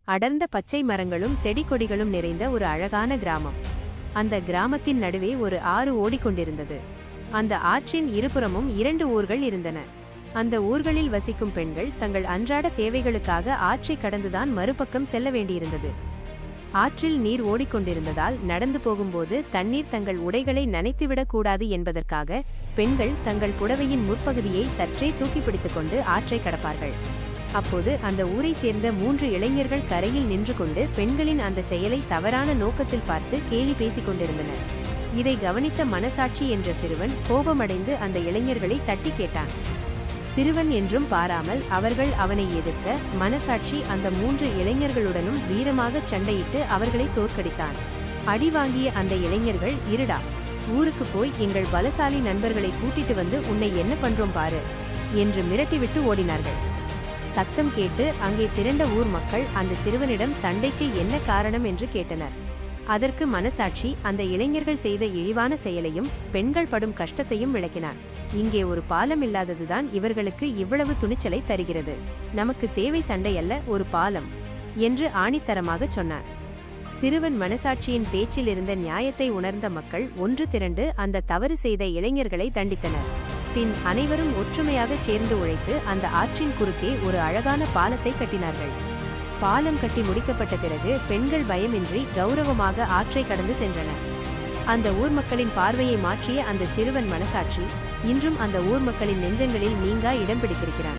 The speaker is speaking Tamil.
அடர்ந்த பச்சை மரங்களும் செடி கொடிகளும் நிறைந்த ஒரு அழகான கிராமம். அந்த கிராமத்தின் நடுவே ஒரு ஆறு ஓடிக்கொண்டிருந்தது. அந்த ஆற்றின் இருபுறமும் 2 ஊர்கள் இருந்தன. அந்த ஊர்களில் வசிக்கும் பெண்கள் தங்கள் அன்றாட தேவைகளுக்காக ஆற்றை கடந்துதான் மறுபக்கம் செல்ல வேண்டியிருந்தது. ஆற்றில் நீர் ஓடிக்கொண்டிருந்ததால் நடந்து போகும்போது தண்ணீர் தங்கள் உடைகளை நனைத்துவிடக் கூடாது என்பதற்காக பெண்கள் தங்கள் புடவையின் முற்பகுதியை சற்றே தூக்கி பிடித்துக்கொண்டு ஆற்றை கடப்பார்கள். அப்போது அந்த ஊரைச் சேர்ந்த 3 இளைஞர்கள் கரையில் நின்று கொண்டு பெண்களின் அந்த செயலை தவறான நோக்கத்தில் பார்த்து கேலி பேசிக் கொண்டிருந்தனர். இதை கவனித்த மனசாட்சி என்ற சிறுவன் கோபமடைந்து அந்த இளைஞர்களை தட்டி கேட்டான். சிறுவன் என்றும் பாராமல் அவர்கள் அவனை எதிர்க்க மனசாட்சி அந்த 3 இளைஞர்களுடனும் வீரமாக சண்டையிட்டு அவர்களை தோற்கடித்தான். அடி வாங்கிய அந்த இளைஞர்கள், இருடா, ஊருக்கு போய் எங்கள் பலசாலி நண்பர்களை கூட்டிட்டு வந்து உன்னை என்ன பண்றோம் பாரு என்று மிரட்டிவிட்டு ஓடினார்கள். சத்தம் கேட்டு அங்கே திரண்ட ஊர் மக்கள் அந்த சிறுவனிடம் சண்டைக்கு என்ன காரணம் என்று கேட்டனர். அதற்கு மனசாட்சி அந்த இளைஞர்கள் செய்த இழிவான செயலையும் பெண்கள் படும் கஷ்டத்தையும் விளக்கினார். இங்கே ஒரு பாலம் இல்லாததுதான் இவர்களுக்கு இவ்வளவு துணிச்சலை தருகிறது. நமக்கு தேவை சண்டை அல்ல, ஒரு பாலம் என்று ஆணித்தரமாக சொன்னார். சிறுவன் மனசாட்சியின் பேச்சில் இருந்த நியாயத்தை உணர்ந்த மக்கள் ஒன்று திரண்டு அந்த தவறு செய்த இளைஞர்களை தண்டித்தனர். பின் அனைவரும் ஒற்றுமையாக சேர்ந்து உழைத்து அந்த ஆற்றின் குறுக்கே ஒரு அழகான பாலத்தை கட்டினார்கள். பாலம் கட்டி முடிக்கப்பட்ட பிறகு பெண்கள் பயமின்றி கௌரவமாக ஆற்றை கடந்து சென்றனர். அந்த ஊர் மக்களின் பார்வையை மாற்றிய அந்த சிறுவன் மனசாட்சி இன்றும் அந்த ஊர் மக்களின் நெஞ்சங்களில் நீங்கா இடம் பிடித்திருக்கிறான்.